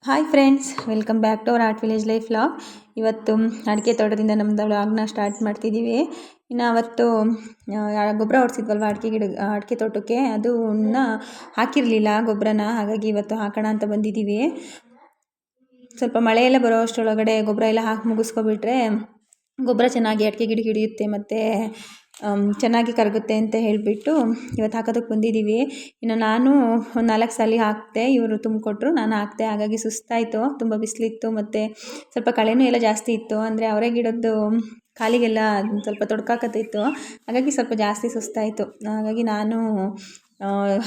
Hi friends, welcome back to our art village life vlog. ಇವತ್ತು ಅಡಿಕೆ ತೋಟದಿಂದ ನಮ್ಮದು ವ್ಲಾಗ್ನ ಸ್ಟಾರ್ಟ್ ಮಾಡ್ತಿದ್ದೀವಿ. ಇನ್ನು ಅವತ್ತು ಗೊಬ್ಬರ ಹೊಡ್ಸಿದ್ವಲ್ವ ಅಡಿಕೆ ತೋಟಕ್ಕೆ, ಅದನ್ನ ಹಾಕಿರಲಿಲ್ಲ ಗೊಬ್ಬರನ. ಹಾಗಾಗಿ ಇವತ್ತು ಹಾಕೋಣ ಅಂತ ಬಂದಿದ್ದೀವಿ. ಸ್ವಲ್ಪ ಮಳೆ ಎಲ್ಲ ಬರೋ ಅಷ್ಟರೊಳಗಡೆ ಗೊಬ್ಬರ ಎಲ್ಲ ಹಾಕಿ ಮುಗಿಸ್ಕೊಬಿಟ್ರೆ ಗೊಬ್ಬರ ಚೆನ್ನಾಗಿ ಅಡಿಕೆ ಗಿಡಕ್ಕೆ ಹಿಡಿಯುತ್ತೆ ಮತ್ತು ಚೆನ್ನಾಗಿ ಕರಗುತ್ತೆ ಅಂತ ಹೇಳಿಬಿಟ್ಟು ಇವತ್ತು ಹಾಕೋದಕ್ಕೆ ಬಂದಿದ್ದೀವಿ. ಇನ್ನು ನಾನು ಒಂದು 4 ಸಲ ಹಾಕಿದೆ, ಇವರು ತುಂಬಿಕೊಟ್ರು, ನಾನು ಹಾಕಿದೆ. ಹಾಗಾಗಿ ಸುಸ್ತಾಯಿತು, ತುಂಬ ಬಿಸಿಲಿತ್ತು ಮತ್ತು ಸ್ವಲ್ಪ ಕಳೆನೂ ಎಲ್ಲ ಜಾಸ್ತಿ ಇತ್ತು. ಅಂದರೆ ಅವರೇ ಗಿಡದ್ದು ಕಾಲಿಗೆಲ್ಲ ಸ್ವಲ್ಪ ತೊಡ್ಕಾಕತ್ತಿತ್ತು, ಹಾಗಾಗಿ ಸ್ವಲ್ಪ ಜಾಸ್ತಿ ಸುಸ್ತಾಯಿತು. ಹಾಗಾಗಿ ನಾನು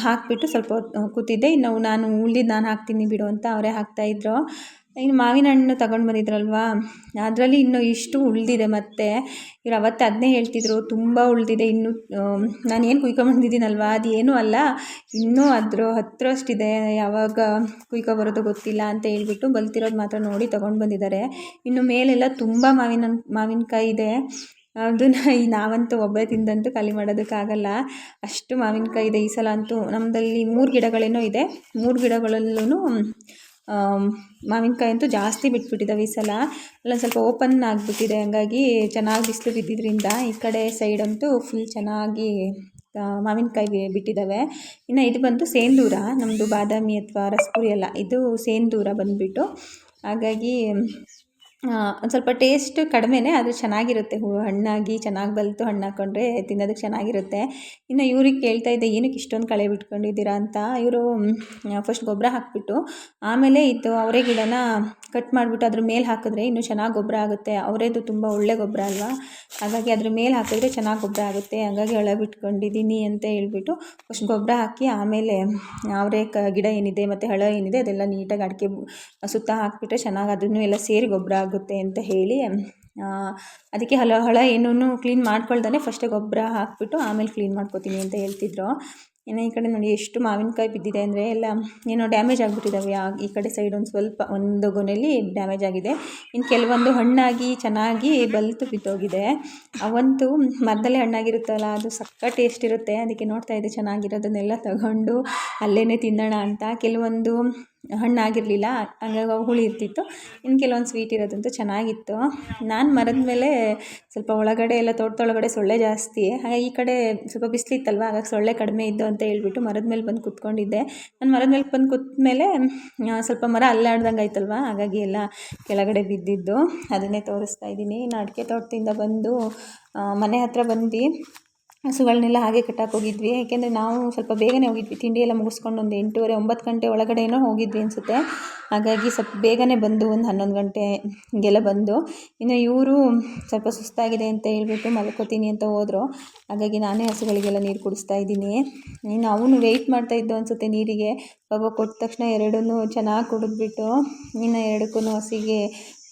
ಹಾಕಿಬಿಟ್ಟು ಸ್ವಲ್ಪ ಕೂತಿದ್ದೆ. ಇನ್ನು ನಾನು ನಾನು ಹಾಕ್ತೀನಿ ಬಿಡು ಅಂತ ಅವರೇ ಹಾಕ್ತಾಯಿದ್ರು. ಇನ್ನು ಮಾವಿನ ಹಣ್ಣು ತಗೊಂಡು ಬಂದಿದ್ರಲ್ವ, ಅದರಲ್ಲಿ ಇನ್ನೂ ಇಷ್ಟು ಉಳಿದಿದೆ. ಮತ್ತು ಇವ್ರು ಅವತ್ತು ಅದನ್ನೇ ಹೇಳ್ತಿದ್ರು, ತುಂಬ ಉಳಿದಿದೆ ಇನ್ನೂ. ನಾನು ಏನು ಕುಯ್ಕೊಂಬಂದಿದ್ದೀನಲ್ವ, ಅದು ಏನೂ ಅಲ್ಲ, ಇನ್ನೂ ಅದ್ರ ಹತ್ತಿರಷ್ಟಿದೆ, ಯಾವಾಗ ಕುಯ್ಕೊಬರೋದು ಗೊತ್ತಿಲ್ಲ ಅಂತ ಹೇಳ್ಬಿಟ್ಟು ಬಲ್ತಿರೋದು ಮಾತ್ರ ನೋಡಿ ತೊಗೊಂಡು ಬಂದಿದ್ದಾರೆ. ಇನ್ನು ಮೇಲೆಲ್ಲ ತುಂಬ ಮಾವಿನಕಾಯಿ ಇದೆ. ಅದನ್ನು ನಾವಂತೂ ಒಬ್ಬರೇ ತಿಂದಂತೂ ಖಾಲಿ ಮಾಡೋದಕ್ಕಾಗಲ್ಲ, ಅಷ್ಟು ಮಾವಿನಕಾಯಿ ಇದೆ ಈ ಸಲ ಅಂತೂ. ನಮ್ಮದಲ್ಲಿ 3 ಗಿಡಗಳೇನೋ ಇದೆ, 3 ಗಿಡಗಳಲ್ಲೂ ಮಾವಿನಕಾಯಿ ಅಂತೂ ಜಾಸ್ತಿ ಬಿಟ್ಬಿಟ್ಟಿದ್ದಾವೆ ಈ ಸಲ. ಅಲ್ಲೊಂದು ಸ್ವಲ್ಪ ಓಪನ್ ಆಗಿಬಿಟ್ಟಿದೆ, ಹಂಗಾಗಿ ಚೆನ್ನಾಗಿ ಬಿಸಿಲು ಬಿದ್ದಿದ್ದರಿಂದ ಈ ಕಡೆ ಸೈಡಂತೂ ಫುಲ್ ಚೆನ್ನಾಗಿ ಮಾವಿನಕಾಯಿ ಬಿಟ್ಟಿದ್ದಾವೆ. ಇನ್ನು ಇದು ಬಂದು ಸೇಂದೂರ, ನಮ್ಮದು ಬಾದಾಮಿ ಅಥವಾ ರಸಪುರಿ ಅಲ್ಲ, ಇದು ಸೇಂದೂರ ಬಂದುಬಿಟ್ಟು. ಹಾಗಾಗಿ ಒಂದು ಸ್ವಲ್ಪ ಟೇಸ್ಟ್ ಕಡಿಮೆನೇ, ಆದರೆ ಚೆನ್ನಾಗಿರುತ್ತೆ. ಹಣ್ಣಾಗಿ ಚೆನ್ನಾಗಿ ಬಲಿತು ಹಣ್ಣು ಹಾಕ್ಕೊಂಡ್ರೆ ತಿನ್ನೋದಕ್ಕೆ ಚೆನ್ನಾಗಿರುತ್ತೆ. ಇನ್ನು ಇವ್ರಿಗೆ ಕೇಳ್ತಾ ಇದ್ದೆ, ಏನಕ್ಕೆ ಇಷ್ಟೊಂದು ಕಳೆ ಬಿಟ್ಕೊಂಡಿದ್ದೀರಾ ಅಂತ. ಇವರು ಫಸ್ಟ್ ಗೊಬ್ಬರ ಹಾಕಿಬಿಟ್ಟು ಆಮೇಲೆ ಇದು ಅವರೇ ಗಿಡನ ಕಟ್ ಮಾಡಿಬಿಟ್ಟು ಅದ್ರ ಮೇಲೆ ಹಾಕಿದ್ರೆ ಇನ್ನೂ ಚೆನ್ನಾಗಿ ಗೊಬ್ಬರ ಆಗುತ್ತೆ. ಅವರೇದು ತುಂಬ ಒಳ್ಳೆ ಗೊಬ್ಬರ ಅಲ್ವಾ, ಹಾಗಾಗಿ ಅದ್ರ ಮೇಲೆ ಹಾಕಿದ್ರೆ ಚೆನ್ನಾಗಿ ಗೊಬ್ಬರ ಆಗುತ್ತೆ. ಹಾಗಾಗಿ ಹಳ ಬಿಟ್ಕೊಂಡಿದ್ದೀನಿ ಅಂತ ಹೇಳ್ಬಿಟ್ಟು ಫಸ್ಟ್ ಗೊಬ್ಬರ ಹಾಕಿ ಆಮೇಲೆ ಅವರೇ ಗಿಡ ಏನಿದೆ ಮತ್ತು ಹಳ ಏನಿದೆ ಅದೆಲ್ಲ ನೀಟಾಗಿ ಅಡಿಕೆ ಸುತ್ತ ಹಾಕಿಬಿಟ್ರೆ ಚೆನ್ನಾಗಿ ಅದನ್ನು ಎಲ್ಲ ಸೇರಿ ಗೊಬ್ಬರ ಆಗುತ್ತೆ ಅಂತ ಹೇಳಿ, ಅದಕ್ಕೆ ಹಳ ಏನೂ ಕ್ಲೀನ್ ಮಾಡ್ಕೊಳ್ದೇ ಫಸ್ಟೇ ಗೊಬ್ಬರ ಹಾಕಿಬಿಟ್ಟು ಆಮೇಲೆ ಕ್ಲೀನ್ ಮಾಡ್ಕೊತೀನಿ ಅಂತ ಹೇಳ್ತಿದ್ರು. ಇನ್ನು ಈ ಕಡೆ ನೋಡಿ ಎಷ್ಟು ಮಾವಿನಕಾಯಿ ಬಿದ್ದಿದೆ ಅಂದರೆ ಎಲ್ಲ ಏನೋ ಡ್ಯಾಮೇಜ್ ಆಗಿಬಿಟ್ಟಿದ್ದಾವೆ. ಈ ಕಡೆ ಸೈಡ್ ಒಂದು ಗೊನೆಯಲ್ಲಿ ಡ್ಯಾಮೇಜ್ ಆಗಿದೆ. ಇನ್ನು ಕೆಲವೊಂದು ಹಣ್ಣಾಗಿ ಚೆನ್ನಾಗಿ ಬಲಿತು ಬಿದ್ದೋಗಿದೆ. ಅವಂತೂ ಮರದಲ್ಲೇ ಹಣ್ಣಾಗಿರುತ್ತಲ್ಲ, ಅದು ಸಕ್ಕ ಟೇಸ್ಟ್ ಇರುತ್ತೆ. ಅದಕ್ಕೆ ನೋಡ್ತಾ ಇದ್ದೆ, ಚೆನ್ನಾಗಿರೋದನ್ನೆಲ್ಲ ತಗೊಂಡು ಅಲ್ಲೇ ತಿನ್ನೋಣ ಅಂತ. ಕೆಲವೊಂದು ಹಣ್ಣಾಗಿರಲಿಲ್ಲ, ಹಂಗಾಗಿ ಅವು ಹುಳಿ ಇರ್ತಿತ್ತು. ಇನ್ನು ಕೆಲವೊಂದು ಸ್ವೀಟ್ ಇರೋದಂತೂ ಚೆನ್ನಾಗಿತ್ತು. ನಾನು ಮರದ ಮೇಲೆ ಸ್ವಲ್ಪ ಒಳಗಡೆ ಎಲ್ಲ ತೋಟದೊಳಗಡೆ ಸೊಳ್ಳೆ ಜಾಸ್ತಿ, ಹಾಗಾಗಿ ಈ ಕಡೆ ಸ್ವಲ್ಪ ಬಿಸಿಲಿತ್ತಲ್ವ, ಹಾಗಾಗಿ ಸೊಳ್ಳೆ ಕಡಿಮೆ ಇದ್ದು ಅಂತ ಹೇಳ್ಬಿಟ್ಟು ಮರದ ಮೇಲೆ ಬಂದು ಕೂತ್ಕೊಂಡಿದ್ದೆ. ನಾನು ಮರದ ಮೇಲೆ ಬಂದು ಕೂತ್ಮೇಲೆ ಸ್ವಲ್ಪ ಮರ ಅಲ್ಲಾಡ್ದಂಗೆ ಆಯ್ತಲ್ವ, ಹಾಗಾಗಿ ಎಲ್ಲ ಕೆಳಗಡೆ ಬಿದ್ದಿದ್ದು ಅದನ್ನೇ ತೋರಿಸ್ತಾ ಇದ್ದೀನಿ. ಇನ್ನು ಅಡಿಕೆ ತೋಟದಿಂದ ಬಂದು ಮನೆ ಹತ್ರ ಬಂದು ಹಸುಗಳನ್ನೆಲ್ಲ ಹಾಗೆ ಕಟ್ಟಕ್ಕೆ ಹೋಗಿದ್ವಿ. ಏಕೆಂದರೆ ನಾವು ಸ್ವಲ್ಪ ಬೇಗನೆ ಹೋಗಿದ್ವಿ, ತಿಂಡಿ ಎಲ್ಲ ಮುಗಿಸ್ಕೊಂಡು ಒಂದು 8:30 9 ಗಂಟೆ ಒಳಗಡೆನೋ ಹೋಗಿದ್ವಿ ಅನಿಸುತ್ತೆ. ಹಾಗಾಗಿ ಸ್ವಲ್ಪ ಬೇಗನೆ ಬಂದು ಒಂದು 11 ಗಂಟೆ ಹಿಂಗೆಲ್ಲ ಬಂದು, ಇನ್ನು ಇವರು ಸ್ವಲ್ಪ ಸುಸ್ತಾಗಿದೆ ಅಂತ ಹೇಳ್ಬಿಟ್ಟು ಮಲ್ಕೋತೀನಿ ಅಂತ ಹೋದರು. ಹಾಗಾಗಿ ನಾನೇ ಹಸುಗಳಿಗೆಲ್ಲ ನೀರು ಕುಡಿಸ್ತಾ ಇದ್ದೀನಿ. ಇನ್ನು ಅವನು ವೆಯ್ಟ್ ಮಾಡ್ತಾಯಿದ್ದು ಅನಿಸುತ್ತೆ ನೀರಿಗೆ. ಪಾಪ ಕೊಟ್ಟ ತಕ್ಷಣ 2 ಚೆನ್ನಾಗಿ ಕುಡಿದ್ಬಿಟ್ಟು ಇನ್ನು 2ಕ್ಕೂ ಹಸಿಗೆ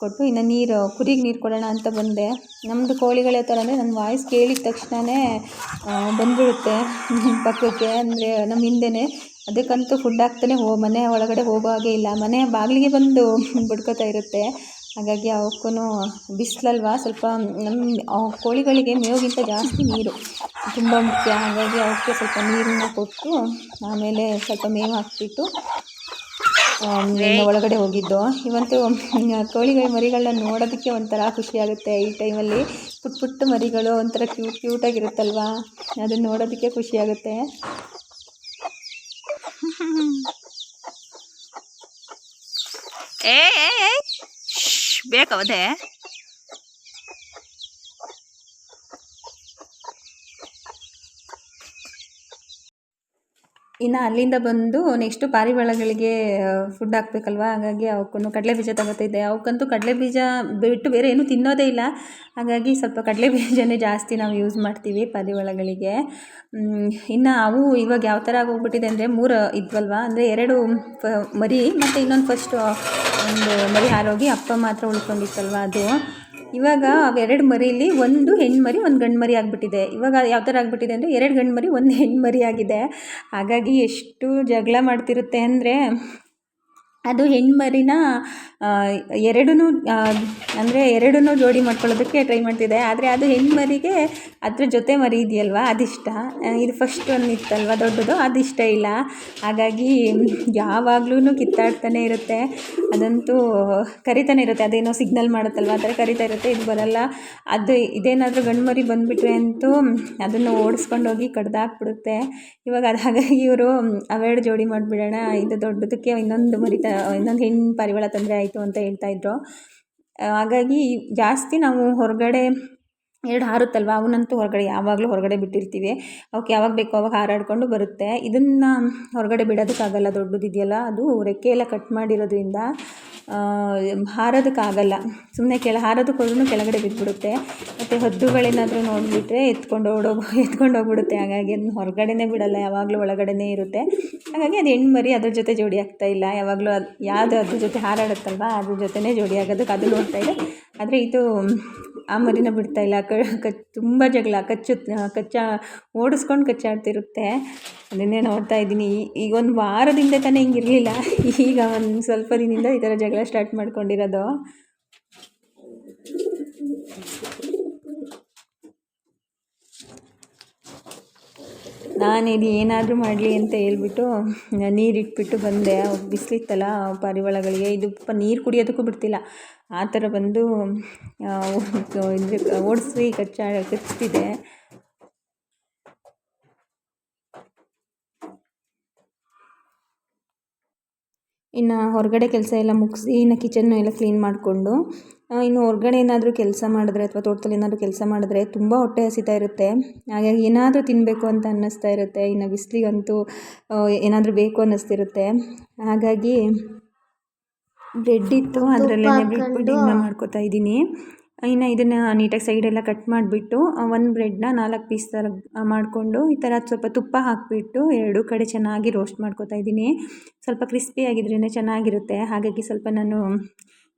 ಕೊಟ್ಟು ಇನ್ನು ಕುರಿಗೆ ನೀರು ಕೊಡೋಣ ಅಂತ ಬಂದೆ. ನಮ್ಮದು ಕೋಳಿಗಳ ಥರ ಅಂದರೆ ನನ್ನ ವಾಯ್ಸ್ ಕೇಳಿದ ತಕ್ಷಣವೇ ಬಂದ್ಬಿಡುತ್ತೆ ಪಕ್ಕಕ್ಕೆ, ಅಂದರೆ ನಮ್ಮ ಹಿಂದೆಯೇ. ಅದಕ್ಕಂತೂ ಫುಡ್ ಹಾಕ್ತಾನೆ ಮನೆ ಒಳಗಡೆ ಹೋಗೋ ಹಾಗೆ ಇಲ್ಲ, ಮನೆ ಬಾಗಿಲಿಗೆ ಬಂದು ಬಡ್ಕೋತಾ ಇರುತ್ತೆ. ಹಾಗಾಗಿ ಅವಕ್ಕೂ ಬಿಸಿಲಲ್ವ, ಸ್ವಲ್ಪ ನಮ್ಮ ಕೋಳಿಗಳಿಗೆ ಮೇವಿಗಿಂತ ಜಾಸ್ತಿ ನೀರು ತುಂಬ ಮುಖ್ಯ. ಹಾಗಾಗಿ ಅವಕ್ಕೆ ಸ್ವಲ್ಪ ನೀರನ್ನ ಕೊಟ್ಟು ಆಮೇಲೆ ಸ್ವಲ್ಪ ಮೇವು ಹಾಕ್ಬಿಟ್ಟು ಒಳಗಡೆ ಹೋಗಿದ್ದು. ಇವಂತೂ ಕೋಳಿಗಳ ಮರಿಗಳನ್ನ ನೋಡೋದಕ್ಕೆ ಒಂಥರ ಖುಷಿಯಾಗುತ್ತೆ. ಈ ಟೈಮಲ್ಲಿ ಪುಟ್ಟ ಮರಿಗಳು ಒಂಥರ ಕ್ಯೂಟಾಗಿರುತ್ತಲ್ವ, ಅದನ್ನು ನೋಡೋದಕ್ಕೆ ಖುಷಿಯಾಗುತ್ತೆ. ಬೇಕವದೆ ಇನ್ನು ಅಲ್ಲಿಂದ ಬಂದು ನೆಕ್ಸ್ಟು ಪಾರಿವಾಳಗಳಿಗೆ ಫುಡ್ ಹಾಕಬೇಕಲ್ವ, ಹಾಗಾಗಿ ಅವಕ್ಕೂ ಕಡಲೆಬೀಜ ತಗೋತಿದ್ದೆ. ಅವಕ್ಕಂತೂ ಕಡಲೆಬೀಜ ಬಿಟ್ಟು ಬೇರೆ ಏನೂ ತಿನ್ನೋದೇ ಇಲ್ಲ, ಹಾಗಾಗಿ ಸ್ವಲ್ಪ ಕಡಲೆಬೀಜನೇ ಜಾಸ್ತಿ ನಾವು ಯೂಸ್ ಮಾಡ್ತೀವಿ ಪಾರಿವಾಳಗಳಿಗೆ. ಇನ್ನು ಅವು ಇವಾಗ ಯಾವ ಥರ ಆಗೋಗ್ಬಿಟ್ಟಿದೆ ಅಂದರೆ 3 ಇದ್ವಲ್ವ, ಅಂದರೆ 2 ಮರಿ ಮತ್ತು ಇನ್ನೊಂದು ಫಸ್ಟು ಒಂದು ಮರಿ ಹಾರೋಗಿ ಅಪ್ಪ ಮಾತ್ರ ಉಳ್ಕೊಂಡಿತ್ತಲ್ವ ಅದು. ಇವಾಗ ಅವೆರಡು ಮರಿಲಿ ಒಂದು ಹೆಣ್ಣು ಮರಿ ಒಂದು ಗಂಡು ಮರಿ ಆಗಿಬಿಟ್ಟಿದೆ. ಇವಾಗ ಯಾವ ಥರ ಆಗಿಬಿಟ್ಟಿದೆ ಅಂದರೆ 2 ಗಂಡು ಮರಿ 1 ಹೆಣ್ಣು ಮರಿ ಆಗಿದೆ. ಹಾಗಾಗಿ ಎಷ್ಟು ಜಗಳ ಮಾಡ್ತಿರುತ್ತೆ ಅಂದರೆ ಅದು ಹೆಣ್ಮರಿನ ಎರಡೂ ಅಂದರೆ ಎರಡನ್ನೂ ಜೋಡಿ ಮಾಡ್ಕೊಳ್ಳೋದಕ್ಕೆ ಟ್ರೈ ಮಾಡ್ತಿದ್ದೆ. ಆದರೆ ಅದು ಹೆಣ್ಮರಿಗೆ ಅದ್ರ ಜೊತೆ ಮರಿ ಇದೆಯಲ್ವ ಅದಿಷ್ಟ. ಇದು ಫಸ್ಟ್ ಒನ್ ಇತ್ತಲ್ವ ದೊಡ್ಡದು, ಅದು ಇಷ್ಟ ಇಲ್ಲ. ಹಾಗಾಗಿ ಯಾವಾಗ್ಲೂ ಕಿತ್ತಾಡ್ತಾನೆ ಇರುತ್ತೆ. ಅದಂತೂ ಕರಿತಾನೆ ಇರುತ್ತೆ, ಅದೇನೋ ಸಿಗ್ನಲ್ ಮಾಡುತ್ತಲ್ವ ಆ ಥರ ಕರಿತಾ ಇರುತ್ತೆ. ಇದು ಬರಲ್ಲ. ಅದು ಇದೇನಾದರೂ ಗಂಡು ಮರಿ ಬಂದುಬಿಟ್ರೆ ಅಂತೂ ಅದನ್ನು ಓಡಿಸ್ಕೊಂಡೋಗಿ ಕಡ್ದಾಕ್ಬಿಡುತ್ತೆ. ಇವಾಗ ಅದು ಹಾಗಾಗಿ ಇವರು ಅವೆರಡು ಜೋಡಿ ಮಾಡಿಬಿಡೋಣ, ಇದು ದೊಡ್ಡದಕ್ಕೆ ಇನ್ನೊಂದು ಹೆಣ್ಣು ಪಾರಿವಾಳ ತೊಂದರೆ ಆಯಿತು ಅಂತ ಹೇಳ್ತಾಯಿದ್ರು. ಹಾಗಾಗಿ ಜಾಸ್ತಿ ನಾವು ಹೊರಗಡೆ ಎರಡು ಹಾರುತ್ತಲ್ವ ಅವನ್ನಂತೂ ಯಾವಾಗಲೂ ಹೊರಗಡೆ ಬಿಟ್ಟಿರ್ತೀವಿ. ಅವಕ್ಕೆ ಯಾವಾಗ ಬೇಕೋ ಅವಾಗ ಹಾರಾಡಿಕೊಂಡು ಬರುತ್ತೆ. ಇದನ್ನು ಹೊರಗಡೆ ಬಿಡೋದಕ್ಕಾಗಲ್ಲ, ದೊಡ್ಡದಿದೆಯಲ್ಲ ಅದು ರೆಕ್ಕೆ ಎಲ್ಲ ಕಟ್ ಮಾಡಿರೋದ್ರಿಂದ ಹಾರೋದಕ್ಕಾಗಲ್ಲ. ಸುಮ್ಮನೆ ಹಾರೋದಕ್ಕೆ ಹೋದ್ರೂ ಕೆಳಗಡೆ ಬಿದ್ದುಬಿಡುತ್ತೆ. ಮತ್ತು ಹದ್ದುಗಳೇನಾದರೂ ನೋಡಿಬಿಟ್ರೆ ಎತ್ಕೊಂಡು ಹೋಗ್ಬಿಡುತ್ತೆ. ಹಾಗಾಗಿ ಅದನ್ನ ಹೊರಗಡೆನೇ ಬಿಡಲ್ಲ, ಯಾವಾಗಲೂ ಒಳಗಡೆನೇ ಇರುತ್ತೆ. ಹಾಗಾಗಿ ಅದು ಹೆಣ್ಣು ಮರಿ ಅದ್ರ ಜೊತೆ ಜೋಡಿ ಆಗ್ತಾಯಿಲ್ಲ. ಯಾವಾಗಲೂ ಯಾವುದು ಅದ್ರ ಜೊತೆ ಹಾರಾಡುತ್ತಲ್ವ ಅದ್ರ ಜೊತೆನೇ ಜೋಡಿ ಆಗೋದಕ್ಕೆ ಅದು ನೋಡ್ತಾಯಿದೆ. ಆದರೆ ಇದು ಆ ಮರಿನ ಬಿಡ್ತಾಯಿಲ್ಲ. ತುಂಬ ಜಗಳ ಓಡಿಸ್ಕೊಂಡು ಕಚ್ಚಾಡ್ತಿರುತ್ತೆ. ಅದನ್ನೇ ನೋಡ್ತಾ ಇದ್ದೀನಿ. ಈಗ ಒಂದು ವಾರದಿಂದ ತಾನೇ ಹಿಂಗಿರಲಿಲ್ಲ, ಈಗ ಒಂದು ಸ್ವಲ್ಪ ದಿನದಿಂದ ಈ ಥರ ಜಗಳ ಸ್ಟಾರ್ಟ್ ಮಾಡ್ಕೊಂಡಿರೋದು. ನಾನಿದು ಏನಾದರೂ ಮಾಡಲಿ ಅಂತ ಹೇಳ್ಬಿಟ್ಟು ನೀರಿಟ್ಬಿಟ್ಟು ಬಂದೆ. ಬಿಸಿಲಿತ್ತಲ್ಲ ಪಾರಿವಾಳಗಳಿಗೆ, ಇದು ನೀರು ಕುಡಿಯೋದಕ್ಕೂ ಬಿಡ್ತಿಲ್ಲ. ಆ ಥರ ಬಂದು ಓಡಿಸಿ ಕಚ್ತಿದೆ. ಇನ್ನು ಹೊರಗಡೆ ಕೆಲಸ ಎಲ್ಲ ಮುಗಿಸಿ ಇನ್ನು ಕಿಚನ್ನು ಎಲ್ಲ ಕ್ಲೀನ್ ಮಾಡಿಕೊಂಡು ಇನ್ನು ಹೊರಗಡೆ ಏನಾದರೂ ಕೆಲಸ ಮಾಡಿದ್ರೆ ಅಥವಾ ತೋಟದಲ್ಲಿ ಏನಾದರೂ ಕೆಲಸ ಮಾಡಿದ್ರೆ ತುಂಬ ಹೊಟ್ಟೆ ಹಸಿತಾ ಇರುತ್ತೆ. ಹಾಗಾಗಿ ಏನಾದರೂ ತಿನ್ನಬೇಕು ಅಂತ ಅನ್ನಿಸ್ತಾ ಇರುತ್ತೆ. ಇನ್ನು ಬಿಸಿಲಿಗಂತೂ ಏನಾದರೂ ಬೇಕು ಅನ್ನಿಸ್ತಿರುತ್ತೆ. ಹಾಗಾಗಿ ಬ್ರೆಡ್ ಇತ್ತು, ಅದರಲ್ಲೇ ಬ್ರೆಡ್ ಪುಡಿಂಗ್ನ ಮಾಡ್ಕೋತಾ ಇದ್ದೀನಿ. ಇನ್ನು ಇದನ್ನು ನೀಟಾಗಿ ಸೈಡೆಲ್ಲ ಕಟ್ ಮಾಡಿಬಿಟ್ಟು ಒಂದು ಬ್ರೆಡ್ನ 4 ಪೀಸ್ ಥರ ಮಾಡಿಕೊಂಡು ಈ ಥರ ಸ್ವಲ್ಪ ತುಪ್ಪ ಹಾಕಿಬಿಟ್ಟು ಎರಡೂ ಕಡೆ ಚೆನ್ನಾಗಿ ರೋಸ್ಟ್ ಮಾಡ್ಕೋತಾ ಇದ್ದೀನಿ. ಸ್ವಲ್ಪ ಕ್ರಿಸ್ಪಿಯಾಗಿದ್ರೇ ಚೆನ್ನಾಗಿರುತ್ತೆ. ಹಾಗಾಗಿ ಸ್ವಲ್ಪ ನಾನು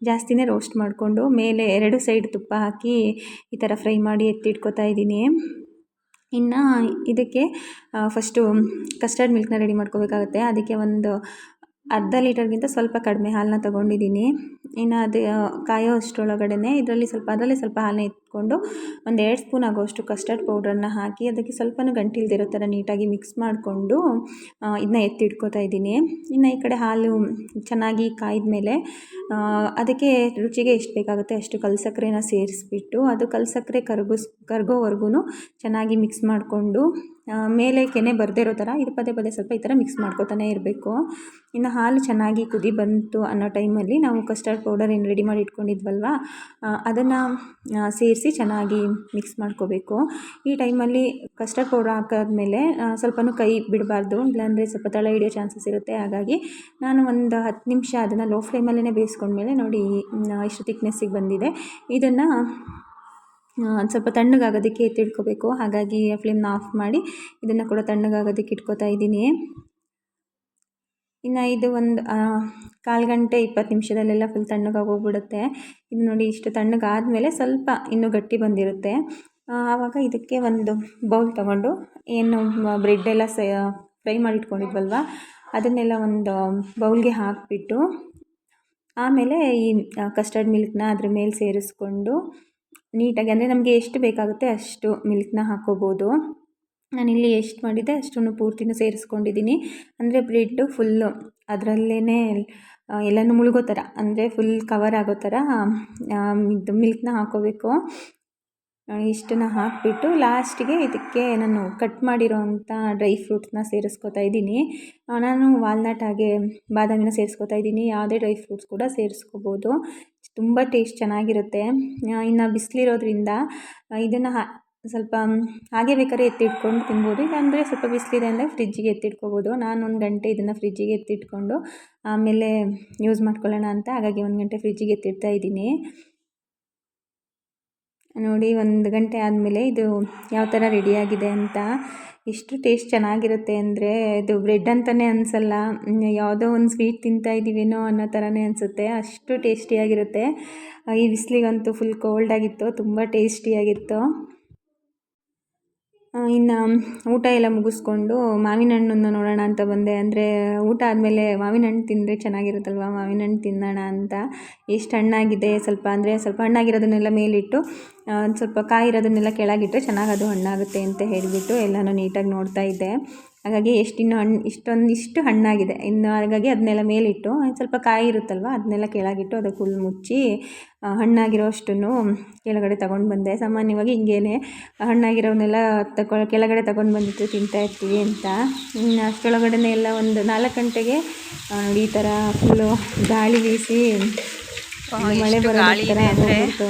ಜಾಸ್ತಿನೇ ರೋಸ್ಟ್ ಮಾಡಿಕೊಂಡು ಮೇಲೆ 2 ಸೈಡ್ ತುಪ್ಪ ಹಾಕಿ ಈ ಥರ ಫ್ರೈ ಮಾಡಿ ಎತ್ತಿಟ್ಕೋತಾ ಇದ್ದೀನಿ. ಇನ್ನು ಇದಕ್ಕೆ ಫಸ್ಟು ಕಸ್ಟರ್ಡ್ ಮಿಲ್ಕ್ನ ರೆಡಿ ಮಾಡ್ಕೋಬೇಕಾಗುತ್ತೆ. ಅದಕ್ಕೆ ಒಂದು ಅರ್ಧ ಲೀಟರ್ಗಿಂತ ಸ್ವಲ್ಪ ಕಡಿಮೆ ಹಾಲನ್ನ ತೊಗೊಂಡಿದ್ದೀನಿ. ಇನ್ನು ಅದು ಕಾಯೋ ಅಷ್ಟರೊಳಗಡೆ ಅದರಲ್ಲೇ ಸ್ವಲ್ಪ ಹಾಲನ್ನ ಎತ್ಕೊಂಡು ಒಂದು 2 ಸ್ಪೂನ್ ಆಗೋಷ್ಟು ಕಸ್ಟರ್ಡ್ ಪೌಡ್ರನ್ನು ಹಾಕಿ ಅದಕ್ಕೆ ಸ್ವಲ್ಪನೂ ಗಂಟಿಲ್ದಿರೋ ಥರ ನೀಟಾಗಿ ಮಿಕ್ಸ್ ಮಾಡಿಕೊಂಡು ಇದನ್ನ ಎತ್ತಿಟ್ಕೋತಾ ಇದ್ದೀನಿ. ಇನ್ನು ಈ ಕಡೆ ಹಾಲು ಚೆನ್ನಾಗಿ ಕಾಯ್ದ ಮೇಲೆ ಅದಕ್ಕೆ ರುಚಿಗೆ ಎಷ್ಟು ಬೇಕಾಗುತ್ತೆ ಅಷ್ಟು ಕಲ್ಸಕ್ಕರೆನ ಸೇರಿಸ್ಬಿಟ್ಟು ಅದು ಕಲ್ಸಕ್ಕರೆ ಕರಗೋವರೆಗೂ ಚೆನ್ನಾಗಿ ಮಿಕ್ಸ್ ಮಾಡಿಕೊಂಡು ಮೇಲೆ ಕೆನೆ ಬರದೇ ಇರೋ ಥರ ಇದು ಪದೇ ಸ್ವಲ್ಪ ಈ ಥರ ಮಿಕ್ಸ್ ಮಾಡ್ಕೊತಾನೆ ಇರಬೇಕು. ಇನ್ನು ಹಾಲು ಚೆನ್ನಾಗಿ ಕುದಿ ಬಂತು ಅನ್ನೋ ಟೈಮಲ್ಲಿ ನಾವು ಕಸ್ಟರ್ಡ್ ಪೌಡರ್ ಏನು ರೆಡಿ ಮಾಡಿ ಇಟ್ಕೊಂಡಿದ್ವಲ್ವ ಅದನ್ನು ಸೇರಿಸಿ ಚೆನ್ನಾಗಿ ಮಿಕ್ಸ್ ಮಾಡ್ಕೋಬೇಕು. ಈ ಟೈಮಲ್ಲಿ ಕಸ್ಟರ್ಡ್ ಪೌಡರ್ ಹಾಕಾದ್ಮೇಲೆ ಸ್ವಲ್ಪನೂ ಕೈ ಬಿಡಬಾರ್ದು, ಇಲ್ಲಾಂದರೆ ಸ್ವಲ್ಪ ತಳ ಹಿಡಿಯೋ ಚಾನ್ಸಸ್ ಇರುತ್ತೆ. ಹಾಗಾಗಿ ನಾನು ಒಂದು 10 ನಿಮಿಷ ಅದನ್ನು ಲೋ ಫ್ಲೇಮಲ್ಲೇ ಬೇಯಿಸ್ಕೊಂಡ್ಮೇಲೆ ನೋಡಿ ಇಷ್ಟು ತಿಕ್ನೆಸ್ಸಿಗೆ ಬಂದಿದೆ. ಇದನ್ನು ಸ್ವಲ್ಪ ತಣ್ಣಗಾಗೋದಕ್ಕೆ ಎತ್ತಿಟ್ಕೋಬೇಕು. ಹಾಗಾಗಿ ಫ್ಲೇಮ್ನ ಆಫ್ ಮಾಡಿ ಇದನ್ನು ಕೂಡ ತಣ್ಣಗಾಗೋದಕ್ಕೆ ಇಟ್ಕೋತಾ ಇದ್ದೀನಿ. ಇನ್ನು ಇದು ಒಂದು 1/4 ಗಂಟೆ 20 ನಿಮಿಷದಲ್ಲೆಲ್ಲ ಫುಲ್ ತಣ್ಣಗಾಗೋಗ್ಬಿಡುತ್ತೆ. ಇದು ನೋಡಿ ಇಷ್ಟು ತಣ್ಣಗಾದಮೇಲೆ ಸ್ವಲ್ಪ ಇನ್ನೂ ಗಟ್ಟಿ ಬಂದಿರುತ್ತೆ. ಆವಾಗ ಇದಕ್ಕೆ ಒಂದು ಬೌಲ್ ತೊಗೊಂಡು ಏನು ಬ್ರೆಡ್ಡೆಲ್ಲ ಫ್ರೈ ಮಾಡಿಟ್ಕೊಂಡಿದ್ವಲ್ವ ಅದನ್ನೆಲ್ಲ ಒಂದು ಬೌಲ್ಗೆ ಹಾಕಿಬಿಟ್ಟು ಆಮೇಲೆ ಈ ಕಸ್ಟರ್ಡ್ ಮಿಲ್ಕ್ನ ಅದ್ರ ಮೇಲೆ ಸೇರಿಸ್ಕೊಂಡು ನೀಟಾಗಿ ಅಂದರೆ ನಮಗೆ ಎಷ್ಟು ಬೇಕಾಗುತ್ತೆ ಅಷ್ಟು ಮಿಲ್ಕ್ನ ಹಾಕ್ಕೋಬೋದು. ನಾನಿಲ್ಲಿ ಎಷ್ಟು ಮಾಡಿದ್ದೆ ಅಷ್ಟನ್ನು ಪೂರ್ತಿನೂ ಸೇರಿಸ್ಕೊಂಡಿದ್ದೀನಿ. ಅಂದರೆ ಬ್ರೆಡ್ಡು ಫುಲ್ಲು ಅದರಲ್ಲೇ ಎಲ್ಲನೂ ಮುಳುಗೋ ಥರ ಅಂದರೆ ಫುಲ್ ಕವರ್ ಆಗೋ ಥರ ಇದು ಮಿಲ್ಕ್ನ ಹಾಕ್ಕೋಬೇಕು. ಇಷ್ಟನ್ನು ಹಾಕಿಬಿಟ್ಟು ಲಾಸ್ಟಿಗೆ ಇದಕ್ಕೆ ನಾನು ಕಟ್ ಮಾಡಿರೋ ಅಂಥ ಡ್ರೈ ಫ್ರೂಟ್ಸ್ನ ಸೇರಿಸ್ಕೋತಾ ಇದ್ದೀನಿ. ನಾನು ವಾಲ್ನಟ್ ಹಾಗೆ ಬಾದಾಮಿನ ಸೇರಿಸ್ಕೋತಾ ಇದ್ದೀನಿ. ಯಾವುದೇ ಡ್ರೈ ಫ್ರೂಟ್ಸ್ ಕೂಡ ಸೇರಿಸ್ಕೋಬೋದು. ತುಂಬ ಟೇಸ್ಟ್ ಚೆನ್ನಾಗಿರುತ್ತೆ. ಇನ್ನು ಬಿಸಿಲಿರೋದ್ರಿಂದ ಇದನ್ನು ಸ್ವಲ್ಪ ಹಾಗೆ ಬೇಕಾದ್ರೆ ಎತ್ತಿಟ್ಕೊಂಡು ತಿನ್ಬೋದು, ಇಲ್ಲಾಂದರೆ ಸ್ವಲ್ಪ ಬಿಸಿಲಿದೆ ಅಂದರೆ ಫ್ರಿಜ್ಜಿಗೆ ಎತ್ತಿಟ್ಕೋಬೋದು. ನಾನು 1 ಗಂಟೆ ಇದನ್ನು ಫ್ರಿಜ್ಜಿಗೆ ಎತ್ತಿಟ್ಕೊಂಡು ಆಮೇಲೆ ಯೂಸ್ ಮಾಡ್ಕೊಳ್ಳೋಣ ಅಂತ ಹಾಗಾಗಿ 1 ಗಂಟೆ ಫ್ರಿಜ್ಜಿಗೆ ಎತ್ತಿಡ್ತಾ ಇದ್ದೀನಿ. ನೋಡಿ 1 ಗಂಟೆ ಆದಮೇಲೆ ಇದು ಯಾವ ಥರ ರೆಡಿಯಾಗಿದೆ ಅಂತ. ಎಷ್ಟು ಟೇಸ್ಟ್ ಚೆನ್ನಾಗಿರುತ್ತೆ ಅಂದರೆ ಇದು ಬ್ರೆಡ್ ಅಂತಲೇ ಅನಿಸಲ್ಲ, ಯಾವುದೋ ಒಂದು ಸ್ವೀಟ್ ತಿಂತಾ ಇದ್ದೀವೇನೋ ಅನ್ನೋ ಥರನೇ ಅನಿಸುತ್ತೆ, ಅಷ್ಟು ಟೇಸ್ಟಿಯಾಗಿರುತ್ತೆ. ಈ ಬಿಸಿಲಿಗಂತೂ ಫುಲ್ ಕೋಲ್ಡಾಗಿತ್ತು, ತುಂಬ ಟೇಸ್ಟಿಯಾಗಿತ್ತು. ಇನ್ನು ಊಟ ಎಲ್ಲ ಮುಗಿಸ್ಕೊಂಡು ಮಾವಿನ ಹಣ್ಣನ್ನು ನೋಡೋಣ ಅಂತ ಬಂದೆ. ಅಂದರೆ ಊಟ ಆದಮೇಲೆ ಮಾವಿನ ಹಣ್ಣು ತಿಂದರೆ ಚೆನ್ನಾಗಿರುತ್ತಲ್ವ, ಮಾವಿನ ಹಣ್ಣು ತಿನ್ನೋಣ ಅಂತ. ಎಷ್ಟು ಹಣ್ಣಾಗಿದೆ ಸ್ವಲ್ಪ, ಅಂದರೆ ಸ್ವಲ್ಪ ಹಣ್ಣಾಗಿರೋದನ್ನೆಲ್ಲ ಮೇಲಿಟ್ಟು ಸ್ವಲ್ಪ ಕಾಯಿ ಇರೋದನ್ನೆಲ್ಲ ಕೆಳಗಿಟ್ಟು ಚೆನ್ನಾಗಿ ಅದು ಹಣ್ಣಾಗುತ್ತೆ ಅಂತ ಹೇಳಿಬಿಟ್ಟು ಎಲ್ಲನೂ ನೀಟಾಗಿ ನೋಡ್ತಾ ಇದ್ದೆ. ಹಾಗಾಗಿ ಇನ್ನು ಹಣ್ಣು ಇಷ್ಟು ಹಣ್ಣಾಗಿದೆ ಇನ್ನು, ಹಾಗಾಗಿ ಅದನ್ನೆಲ್ಲ ಮೇಲಿಟ್ಟು ಸ್ವಲ್ಪ ಕಾಯಿ ಇರುತ್ತಲ್ವ ಅದನ್ನೆಲ್ಲ ಕೆಳಗಿಟ್ಟು ಅದಕ್ಕೆ ಫುಲ್ ಮುಚ್ಚಿ ಹಣ್ಣಾಗಿರೋ ಅಷ್ಟನ್ನು ಕೆಳಗಡೆ ತಗೊಂಡು ಬಂದೆ. ಸಾಮಾನ್ಯವಾಗಿ ಹಿಂಗೇನೆ ಹಣ್ಣಾಗಿರೋವನ್ನೆಲ್ಲ ಕೆಳಗಡೆ ತಗೊಂಡು ಬಂದಿಟ್ಟು ತಿಂತಾಯಿರ್ತೀವಿ ಅಂತ. ಇನ್ನು ಅಷ್ಟರೊಳಗಡೆ ಎಲ್ಲ ಒಂದು 4 ಗಂಟೆಗೆ ನೋಡಿ ಈ ಥರ ಫುಲ್ಲು ಗಾಳಿ ಬೀಸಿ ಮಳೆ ಬರೋ ಥರ ಆಗೋಗ್ಬಿಡ್ತು.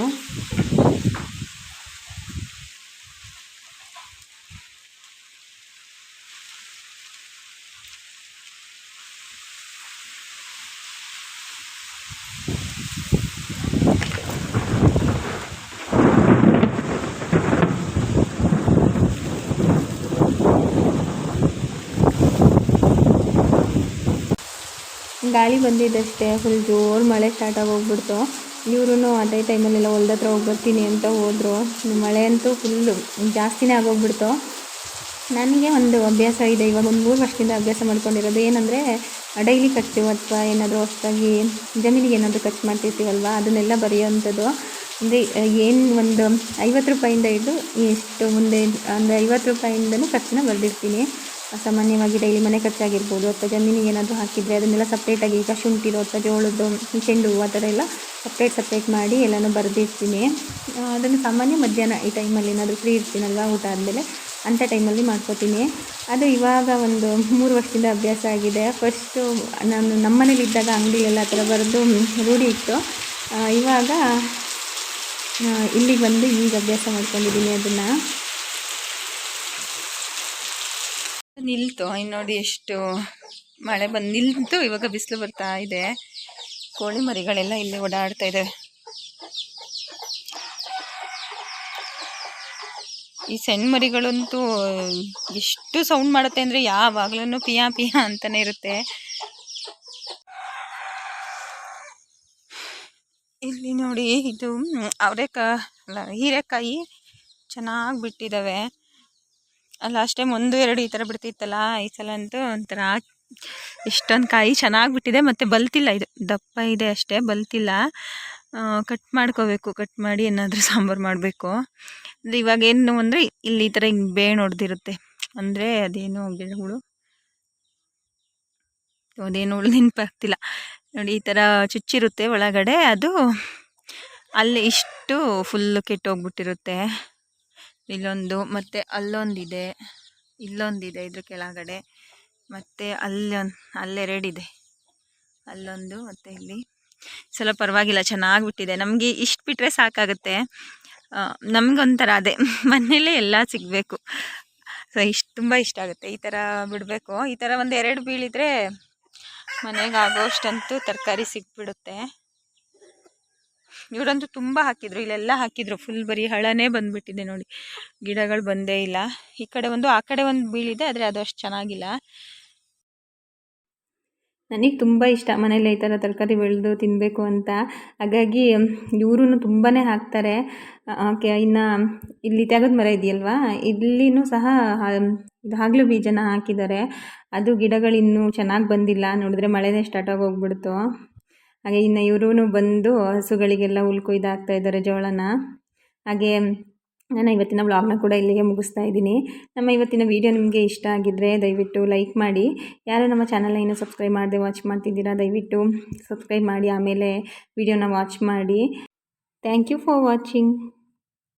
ಗಾಳಿ ಬಂದಿದ್ದಷ್ಟೇ ಫುಲ್ ಜೋರು ಮಳೆ ಸ್ಟಾರ್ಟ್ ಆಗೋಗ್ಬಿಡ್ತು. ಇವ್ರೂ ಅದೇ ಟೈಮಲ್ಲೆಲ್ಲ ಹೊಲ್ದ ಹತ್ರ ಹೋಗಿ ಬರ್ತೀನಿ ಅಂತ ಹೋದರು. ಮಳೆ ಅಂತೂ ಫುಲ್ಲು ಜಾಸ್ತಿನೇ ಆಗೋಗ್ಬಿಡ್ತು. ನನಗೆ ಒಂದು ಅಭ್ಯಾಸ ಇದೆ, ಇವಾಗ ಒಂದು 3 ವರ್ಷದಿಂದ ಅಭ್ಯಾಸ ಮಾಡ್ಕೊಂಡಿರೋದು. ಏನಂದರೆ ಡೈಲಿ ಖರ್ಚು ಅಥವಾ ಏನಾದರೂ ಹೊಸದಾಗಿ ಜಮೀನಿಗೆ ಏನಾದರೂ ಖರ್ಚು ಮಾಡ್ತಿರ್ತೀವಲ್ವ ಅದನ್ನೆಲ್ಲ ಬರೆಯೋವಂಥದ್ದು. ಅಂದರೆ ಏನು ಒಂದು 50 ರೂಪಾಯಿಂದ ಹಿಡಿದು ಎಷ್ಟು ಮುಂದೆ ಅಂದರೆ 50 ರೂಪಾಯಿಂದನೂ ಖರ್ಚನ್ನ ಬರೆದಿರ್ತೀನಿ. ಸಾಮಾನ್ಯವಾಗಿ ಡೈಲಿ ಮನೆ ಖರ್ಚಾಗಿರ್ಬೋದು ಅಥವಾ ಜಮೀನಿಗೆ ಏನಾದರೂ ಹಾಕಿದರೆ ಅದನ್ನೆಲ್ಲ ಸಪ್ರೇಟಾಗಿ, ಈಗ ಶುಂಠಿದು ಅಥವಾ ಜೋಳದ್ದು, ಚೆಂಡು ಹೂವು ಆ ಥರ ಎಲ್ಲ ಸಪ್ರೇಟ್ ಮಾಡಿ ಎಲ್ಲನೂ ಬರೆದಿರ್ತೀನಿ. ಅದನ್ನು ಸಾಮಾನ್ಯ ಮಧ್ಯಾಹ್ನ ಈ ಟೈಮಲ್ಲಿ ಏನಾದರೂ ಫ್ರೀ ಇರ್ತೀನಲ್ವ ಊಟ ಆದಮೇಲೆ ಅಂಥ ಟೈಮಲ್ಲಿ ಮಾಡ್ಕೋತೀನಿ. ಅದು ಇವಾಗ ಒಂದು 3 ವರ್ಷದಿಂದ ಅಭ್ಯಾಸ ಆಗಿದೆ. ಫಸ್ಟು ನಾನು ನಮ್ಮ ಮನೇಲಿದ್ದಾಗ ಅಂಗಡಿಯೆಲ್ಲ ಆ ಥರ ಬರೆದು ರೂಢಿ ಇತ್ತು. ಇವಾಗ ಇಲ್ಲಿಗೆ ಬಂದು ಈಗ ಅಭ್ಯಾಸ ಮಾಡ್ಕೊಂಡಿದ್ದೀನಿ ಅದನ್ನು. ನಿಲ್ತು ಇನ್ನು ನೋಡಿ ಎಷ್ಟು ಮಳೆ ಬಂದು ನಿಲ್ತು. ಇವಾಗ ಬಿಸಿಲು ಬರ್ತಾ ಇದೆ. ಕೋಳಿ ಮರಿಗಳೆಲ್ಲ ಇಲ್ಲಿ ಓಡಾಡ್ತಾ ಇದ್ದಾವೆ. ಈ ಸಣ್ಣ ಮರಿಗಳಂತೂ ಎಷ್ಟು ಸೌಂಡ್ ಮಾಡುತ್ತೆ ಅಂದರೆ ಯಾವಾಗ್ಲೂ ಪಿಯಾ ಪಿಯಾ ಅಂತಾನೆ ಇರುತ್ತೆ. ಇಲ್ಲಿ ನೋಡಿ ಇದು ಹೀರೆಕಾಯಿ ಚೆನ್ನಾಗಿ ಬಿಟ್ಟಿದ್ದಾವೆ. ಲಾಸ್ಟ್ ಟೈಮ್ 1-2 ಈ ಥರ ಬಿಡ್ತಿತ್ತಲ್ಲ, ಈ ಸಲ ಅಂತೂ ಒಂಥರ ಇಷ್ಟೊಂದು ಕಾಯಿ ಚೆನ್ನಾಗಿ ಬಿಟ್ಟಿದೆ. ಮತ್ತು ಬಲ್ತಿಲ್ಲ, ಇದು ದಪ್ಪ ಇದೆ ಅಷ್ಟೇ, ಬಲ್ತಿಲ್ಲ. ಕಟ್ ಮಾಡ್ಕೋಬೇಕು, ಕಟ್ ಮಾಡಿ ಏನಾದರೂ ಸಾಂಬಾರು ಮಾಡಬೇಕು. ಇವಾಗ ಏನು ಅಂದರೆ ಇಲ್ಲಿ ಈ ಥರ ಹಿಂಗೆ ಬೇಣು ಹೊಡೆದಿರುತ್ತೆ. ಅಂದರೆ ಅದೇನು ಗಿಡಗಳು ಅದೇನು ನೆನಪಾಗ್ತಿಲ್ಲ ನೋಡಿ. ಈ ಥರ ಚುಚ್ಚಿರುತ್ತೆ ಒಳಗಡೆ, ಅದು ಅಲ್ಲಿ ಇಷ್ಟು ಫುಲ್ಲು ಕೆಟ್ಟೋಗ್ಬಿಟ್ಟಿರುತ್ತೆ. ಇಲ್ಲೊಂದು, ಮತ್ತು ಅಲ್ಲೊಂದಿದೆ, ಇಲ್ಲೊಂದಿದೆ ಇದ್ರ ಕೆಳಗಡೆ, ಮತ್ತು ಅಲ್ಲೆರಡಿದೆ, ಅಲ್ಲೊಂದು, ಮತ್ತು ಇಲ್ಲಿ. ಸಲ ಪರವಾಗಿಲ್ಲ, ಚೆನ್ನಾಗಿ ಬಿಟ್ಟಿದೆ. ನಮಗೆ ಇಷ್ಟು ಬಿಟ್ಟರೆ ಸಾಕಾಗುತ್ತೆ. ನಮಗೊಂಥರ ಅದೇ ಮನೇಲೇ ಎಲ್ಲ ಸಿಗಬೇಕು. ಸೊ ತುಂಬ ಇಷ್ಟ ಆಗುತ್ತೆ ಈ ಥರ ಬಿಡಬೇಕು. ಈ ಥರ 1-2 ಬೀಳಿದರೆ ಮನೆಗೆ ಆಗೋಷ್ಟಂತೂ ತರಕಾರಿ ಸಿಕ್ಬಿಡುತ್ತೆ. ಇವರಂತೂ ತುಂಬ ಹಾಕಿದ್ರು, ಇಲ್ಲೆಲ್ಲ ಹಾಕಿದ್ರು. ಫುಲ್ ಬರೀ ಹಳನೇ ಬಂದುಬಿಟ್ಟಿದೆ ನೋಡಿ, ಗಿಡಗಳು ಬಂದೇ ಇಲ್ಲ. ಈ ಕಡೆ ಒಂದು ಆ ಕಡೆ ಒಂದು ಬೀಳಿದೆ, ಆದರೆ ಅದು ಅಷ್ಟು ಚೆನ್ನಾಗಿಲ್ಲ. ನನಗೆ ತುಂಬ ಇಷ್ಟ ಮನೇಲಿ ಈ ಥರ ತರಕಾರಿ ಬೆಳೆದು ತಿನ್ನಬೇಕು ಅಂತ. ಹಾಗಾಗಿ ಇವ್ರೂ ತುಂಬಾ ಹಾಕ್ತಾರೆ. ಇನ್ನು ಇಲ್ಲಿ ತೆಗೆದ ಮರ ಇದೆಯಲ್ವ, ಇಲ್ಲಿನೂ ಸಹ ಹಾಗಲು ಬೀಜನ ಹಾಕಿದ್ದಾರೆ. ಅದು ಗಿಡಗಳಿನ್ನೂ ಚೆನ್ನಾಗಿ ಬಂದಿಲ್ಲ. ನೋಡಿದ್ರೆ ಮಳೆನೇ ಸ್ಟಾರ್ಟ್ ಆಗೋಗ್ಬಿಡ್ತು. ಹಾಗೆ ಇನ್ನು ಇವ್ರೂ ಬಂದು ಹಸುಗಳಿಗೆಲ್ಲ ಹುಲ್ ಕೊಯ್ದಾಕ್ತಾ ಇದ್ದಾರೆ ಜೋಳನ. ಹಾಗೆ ನಾನು ಇವತ್ತಿನ ವ್ಲಾಗ್ನ ಕೂಡ ಇಲ್ಲಿಗೆ ಮುಗಿಸ್ತಾ ಇದ್ದೀನಿ. ನಮ್ಮ ಇವತ್ತಿನ ವಿಡಿಯೋ ನಿಮಗೆ ಇಷ್ಟ ಆಗಿದ್ದರೆ ದಯವಿಟ್ಟು ಲೈಕ್ ಮಾಡಿ. ಯಾರು ನಮ್ಮ ಚಾನಲ್ನ ಇನ್ನೂ ಸಬ್ಸ್ಕ್ರೈಬ್ ಮಾಡದೆ ವಾಚ್ ಮಾಡ್ತಿದ್ದೀರಾ, ದಯವಿಟ್ಟು ಸಬ್ಸ್ಕ್ರೈಬ್ ಮಾಡಿ, ಆಮೇಲೆ ವಿಡಿಯೋನ ವಾಚ್ ಮಾಡಿ. Thank you for watching.